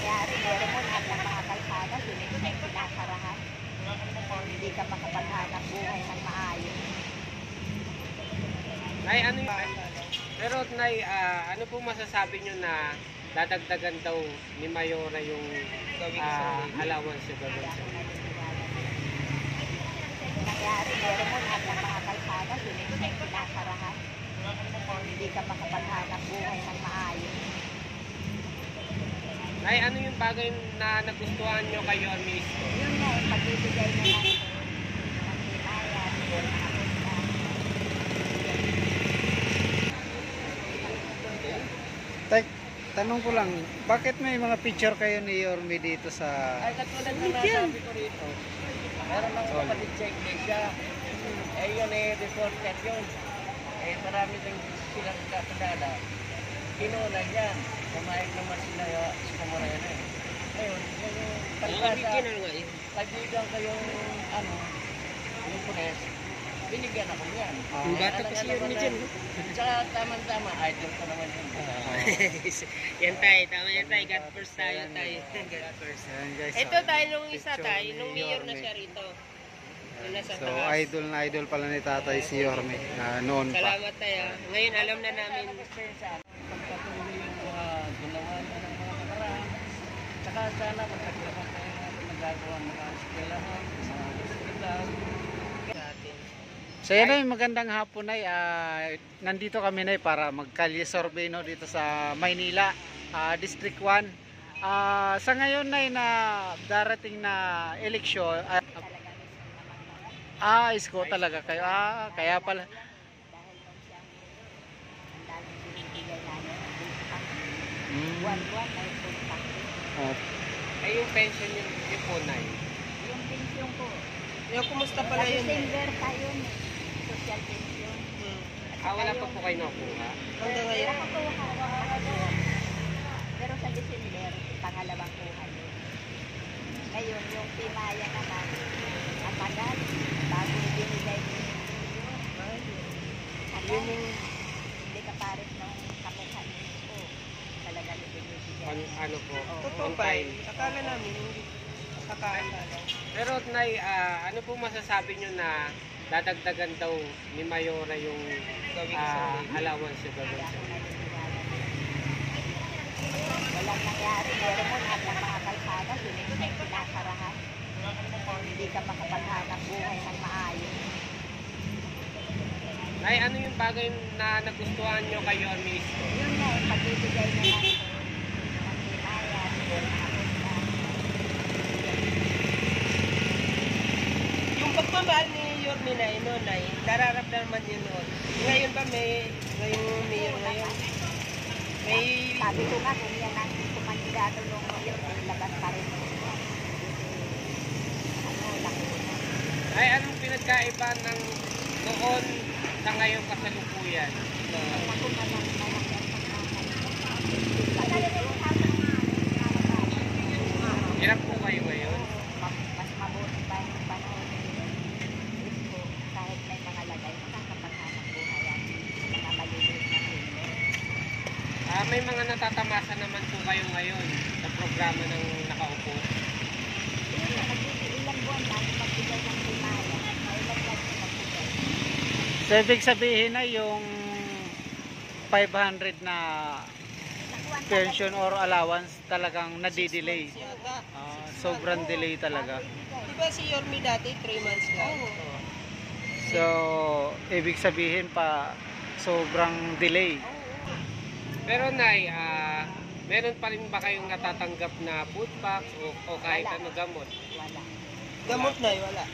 nangyari, meron mo lahat ng mga kalsada, sinasarahan. Hindi ka makapaghanap buhay ng maayos. Nay, ano yung... Pero Nay, ano po masasabi nyo na dadagdagan daw ni Mayora yung allowance sa gawin? Nangyari, meron mo lahat ng mga kalsada, sinasarahan. Hindi ka makapaghanap buhay ng maayos. Nay, ano yung bagay na nagustuhan nyo kay Yorme Isko? Yun nga, pagbibigay na lang ng himayan, yung mga punta. Tanong ko lang, bakit may mga picture kayo ni Yorme dito sa... Ay, katulad ng nasabi ko rito, meron lang kapatid checklist siya. Eh, yun reported yun. Eh, marami din silang kakadala. Kinunan yan. Kumayag naman sila sa Moreno eh. Ngayon, yung pagkasa, pagbigang kayong, yung punes, binigyan ako yan. Yung bata kasi yun ni Jen. Tsaka tama-tama, idol ko naman yun. Yan tayo, tama yan tayo. God first tayo. God first. Ayan guys, Ito tayo nung isa picture tayo, ni nung mayor na Yorme. siya rito. Yung nasa So taas. idol na idol pala ni tatay si Yorme noon pa. Salamat tayo. Ngayon alam na namin. Pagpatuloy yung mga ginawa na ng mga nakaraan. Tsaka sana magkaglaban tayo natin nagagawa ng mga eskwelahan, sa hospital. So yan ay magandang hapon ay nandito kami na para magkalye survey no dito sa Maynila, District 1. Sa ngayon ay na darating na eleksyon. Isko talaga kayo. Kaya pala. Dahil nung siya, ang daming binibigay namin, buwan-buwan may punta. Oh, Eh, yung pension yung po, Nay. Yung pension ko, Yung kumusta sa pala yun? December tayo, social pension. Wala pa po kayo nakuha? Hanggang ngayon? Nakakuha. Pero sa December, pangalawang kuha yun. Ngayon, yung Timaya naman, matagal, bago binigay ni Tagal, hindi ka pares ng kamukha ko. Talaga ni binibigay. Ano po? Totoo On pa time. Akala namin hindi. Akala. Pero Nay, ano po masasabi nyo na dadagdagan daw ni Mayora yung allowance sa Kaya gawin? ako naniniwala. Walang nangyari, meron mo lahat ng mga kalsada, sinasarahan. Hindi ka makapaghanap buhay ng maayos. Nay, ano yung bagay na nagustuhan nyo kay Yorme Isko? Yun nga, pagbibigay na lang ng himayan, yung mga punta. Yung pagmamahal ni Yorme na yun, ay nararamdaman yun noon. Ngayon ba ngayong mayor ngayon? May... Sabi ko nga, kung yan ang kumandidato nung mayor, ay labas pa rin mo. Laki mo na. Ay, anong pinagkaiba ng noon sa ngayon kasalukuyan? Ako na lang na lang Hirap po kayo ngayon? mas mabuti pa yung panahon ni Isko, kahit may mga lagay, makakapaghanap buhay ang mga maliliit na senior. May mga natatamasa naman po kayo ngayon sa programa ng nakaupo. Yun na, ilang buwan na magbigay ng himaya. Ilang buwan na magbigay. so ibig sabihin na yung 500 na Nakuha na pension or allowance talagang nadidelay. Sobrang delay talaga. Di ba si Yorme dati 3 months lang? So ibig sabihin pa sobrang delay. Pero Nay, meron pa rin ba kayong natatanggap na food packs o kahit Wala. ano gamot? Wala. Gamot na wala.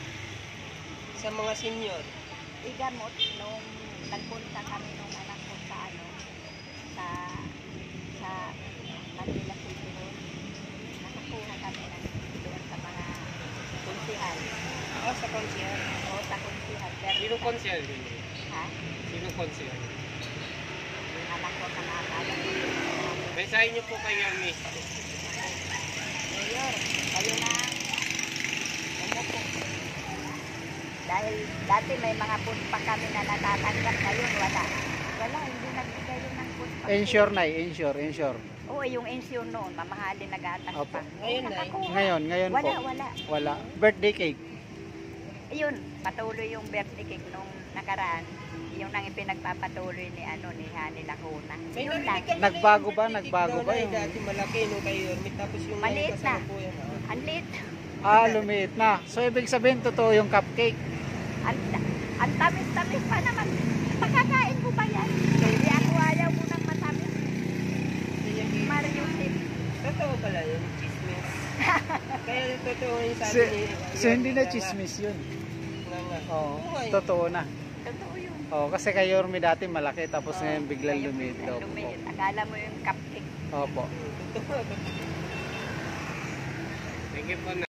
Sa mga senior. Igamot nung nagpunta kami nung anak ko sa Manila City Hall. Nakakuha kami doon sa mga kunsihal. Sa konsyal. O sa kunsihal. Pero Sino konsyel din? ha? Sino konsyel? Yung anak ko sa nakakala. Mensahe niyo po kay Yorme Isko. Mayor, kayo na umupo. Dahil dati may mga food pa kami na natatanggap, ngayon wala. Wala, hindi nagbigay yun ng food pa. Ensure na, ensure. Oo, yung ensure noon, mamahalin na gatas Opo. pa. Ngayon, Nay? Nakakuha. Ngayon po. Wala. Wala. Birthday cake. Ayun, patuloy yung birthday cake nung nakaraan. Yung nang ipinagpapatuloy ni ni Hani Lacuna. May Yun narinig lang. kami Nagbago na ba? yung Nagbago birthday ba cake yung- daw, Nay, dati malaki nung kay Yorme, tapos yung Maliit na. kasalukuyan, Ang lit. Lumiit na. So, ibig sabihin, totoo yung cupcake. Ang tamis-tamis pa naman. Makakain mo ba yan? Hindi ako ayaw mo ng matamis. Mario Tip. Totoo pala yun, chismis. Kaya totoo yung sabi So, ni... so hindi na chismis yun. Oo, totoo na. Totoo yun. Oo, kasi kay Yorme dati malaki, tapos ngayon biglang Ngayon, lumiit daw po. lumiit. Akala mo yung cupcake. Opo. Totoo. Thank you po,